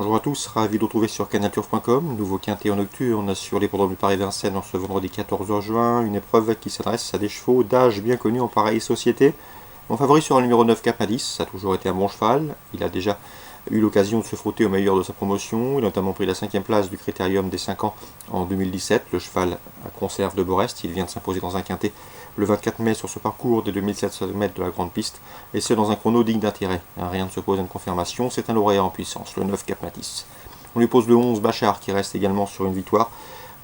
Bonjour à tous, ravi de vous retrouver sur canalturf.com, nouveau quintet en nocturne sur l'hippodrome de Paris-Vincennes en ce vendredi 14 juin, une épreuve qui s'adresse à des chevaux d'âge bien connus en pareille société. Mon favori sera le numéro 9 Capadis, ça a toujours été un bon cheval, il a déjà eu l'occasion de se frotter au meilleur de sa promotion, il a notamment pris la 5e place du Critérium des 5 ans en 2017, le cheval à conserve de Borest, il vient de s'imposer dans un quintet le 24 mai sur ce parcours des 2700 mètres de la grande piste, et ce dans un chrono digne d'intérêt. Rien ne s'oppose à une confirmation, c'est un lauréat en puissance, le 9 Capadis. On lui pose le 11 Bachar qui reste également sur une victoire.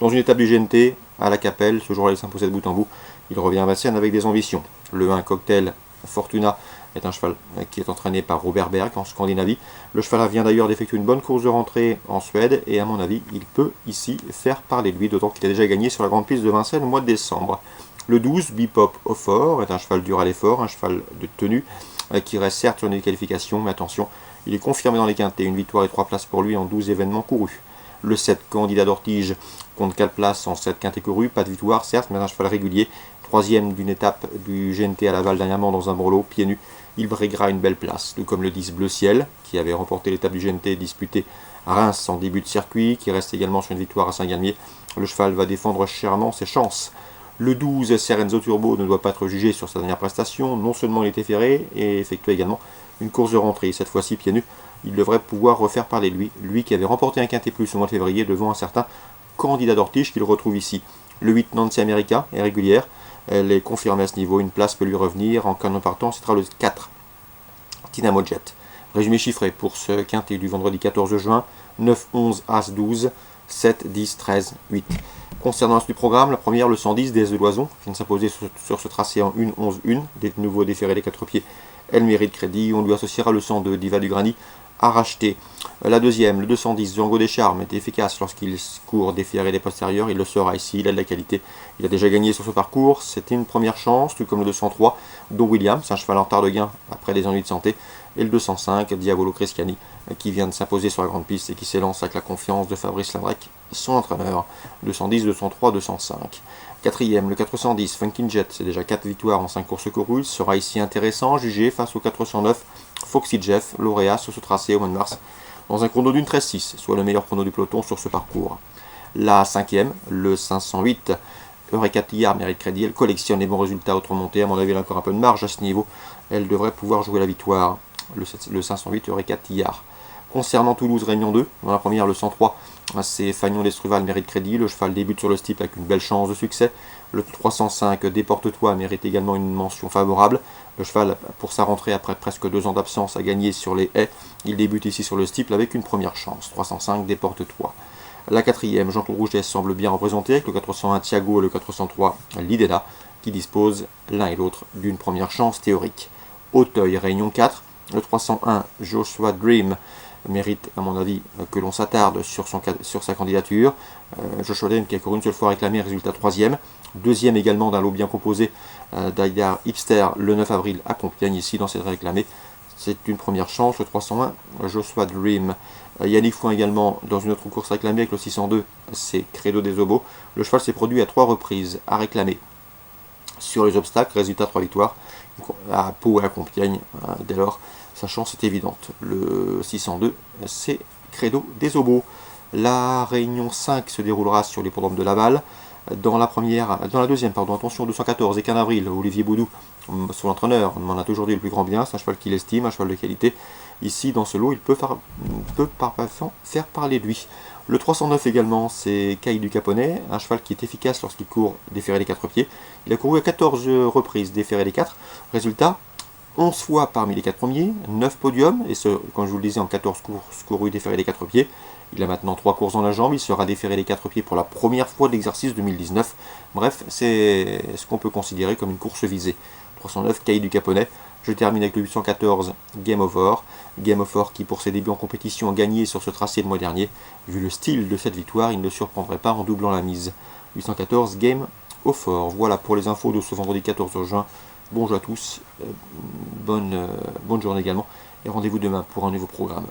Dans une étape du GNT, à la Capelle, ce jour-là il s'imposait de bout en bout, il revient à Vincennes avec des ambitions. Le 1 Cocktail Fortuna est un cheval qui est entraîné par Robert Berg en Scandinavie. Le cheval vient d'ailleurs d'effectuer une bonne course de rentrée en Suède et à mon avis il peut ici faire parler de lui, d'autant qu'il a déjà gagné sur la grande piste de Vincennes au mois de décembre. Le 12 Bipop Aufort est un cheval dur à l'effort, un cheval de tenue qui reste certes sur une qualification, mais attention, il est confirmé dans les quintets, une victoire et 3 places pour lui en 12 événements courus. Le 7 Candidat d'Ortige compte 4 places en 7 quintets courus, pas de victoire certes, mais un cheval régulier. Troisième d'une étape du GNT à Laval dernièrement dans un brelot, pieds nus, il briguera une belle place. Tout comme le 10 Bleu Ciel, qui avait remporté l'étape du GNT disputée à Reims en début de circuit, qui reste également sur une victoire à Saint-Galmier. Le cheval va défendre chèrement ses chances. Le 12 Serenzo Turbo ne doit pas être jugé sur sa dernière prestation, non seulement il était ferré, et effectue également une course de rentrée, cette fois-ci pieds nus. Il devrait pouvoir refaire parler de lui, lui qui avait remporté un quintet plus au mois de février devant un certain Candidat d'Ortige qu'il retrouve ici. Le 8 Nancy America est régulière, elle est confirmée à ce niveau, une place peut lui revenir, en cas de partant, ce sera le 4 Dynamo Jet. Résumé chiffré pour ce quintet du vendredi 14 juin, 9, 11, As 12, 7, 10, 13, 8. Concernant du programme, la première, le 110, Déesse de l'Oison, qui vient de s'imposer sur ce tracé en 1, 11, 1, des nouveaux déférés des 4 pieds, elle mérite crédit. On lui associera le 102, Diva du Grani, à racheter. La deuxième, le 210, Django des Charmes, est efficace lorsqu'il court déféré des postérieurs, il le sera ici, il a de la qualité. Il a déjà gagné sur ce parcours, c'était une première chance, tout comme le 203, Don Williams, un cheval en retard de gain après des ennuis de santé, et le 205, Diavolo Cresciani, qui vient de s'imposer sur la grande piste et qui s'élance avec la confiance de Fabrice Landrec, son entraîneur. 210, 203, 205. Quatrième, le 410, Funkin' Jet, c'est déjà 4 victoires en 5 courses courues, sera ici intéressant, jugé face au 409, Foxy Jeff, lauréat sur ce tracé au mois de mars, dans un chrono d'une 13-6, soit le meilleur chrono du peloton sur ce parcours. La cinquième, le 508, Eureka Tillard mérite crédit, elle collectionne les bons résultats autre montée, à mon avis elle a encore un peu de marge à ce niveau, elle devrait pouvoir jouer la victoire, le 508 Eureka Tillard. Concernant Toulouse Réunion 2, dans la première le 103, c'est Fagnon d'Estruval mérite crédit, le cheval débute sur le steeple avec une belle chance de succès. Le 305 Déporte-toi mérite également une mention favorable. Le cheval, pour sa rentrée après presque 2 ans d'absence, a gagné sur les haies. Il débute ici sur le steeple avec une première chance. 305 Déporte-toi. La quatrième, Jean-Claude Rouget semble bien représenté avec le 401 Thiago et le 403 Lidena, qui disposent l'un et l'autre d'une première chance théorique. Auteuil Réunion 4, le 301 Joshua Dream mérite à mon avis que l'on s'attarde sur sa candidature. Joshua Dream qui a couru une seule fois réclamé, résultat 3e. Deuxième également d'un lot bien composé d'Aïdar Hipster le 9 avril à Compiègne, ici dans cette réclamée. C'est une première chance, le 301 Joshua Dream. Yannick Fouin également dans une autre course réclamée avec le 602, c'est Credo des Obos. Le cheval s'est produit à 3 reprises à réclamer sur les obstacles, résultat 3 victoires à Pau et à Compiègne. Dès lors, sa chance est évidente. Le 602, c'est Credo des Obos. La réunion 5 se déroulera sur l'hippodrome de Laval. Dans la deuxième, attention, 214 et 15 avril, Olivier Boudou, son entraîneur, m'en a toujours dit le plus grand bien, c'est un cheval qu'il estime, un cheval de qualité. Ici, dans ce lot, il peut faire parler de lui. Le 309 également, c'est Caille du Caponnet, un cheval qui est efficace lorsqu'il court déféré des 4 pieds. Il a couru à 14 reprises déféré des 4. Résultat, 11 fois parmi les 4 premiers, 9 podiums, et ce, comme je vous le disais, en 14 courses courues déféré des 4 pieds. Il a maintenant 3 courses dans la jambe, il sera déféré des 4 pieds pour la première fois de l'exercice 2019. Bref, c'est ce qu'on peut considérer comme une course visée. 309, Caille du Caponnet. Je termine avec le 814, Game Over. Game Over qui, pour ses débuts en compétition, a gagné sur ce tracé le mois dernier. Vu le style de cette victoire, il ne surprendrait pas en doublant la mise. 814, Game Over. Voilà pour les infos de ce vendredi 14 juin. Bonjour à tous, bonne journée également, et rendez-vous demain pour un nouveau programme.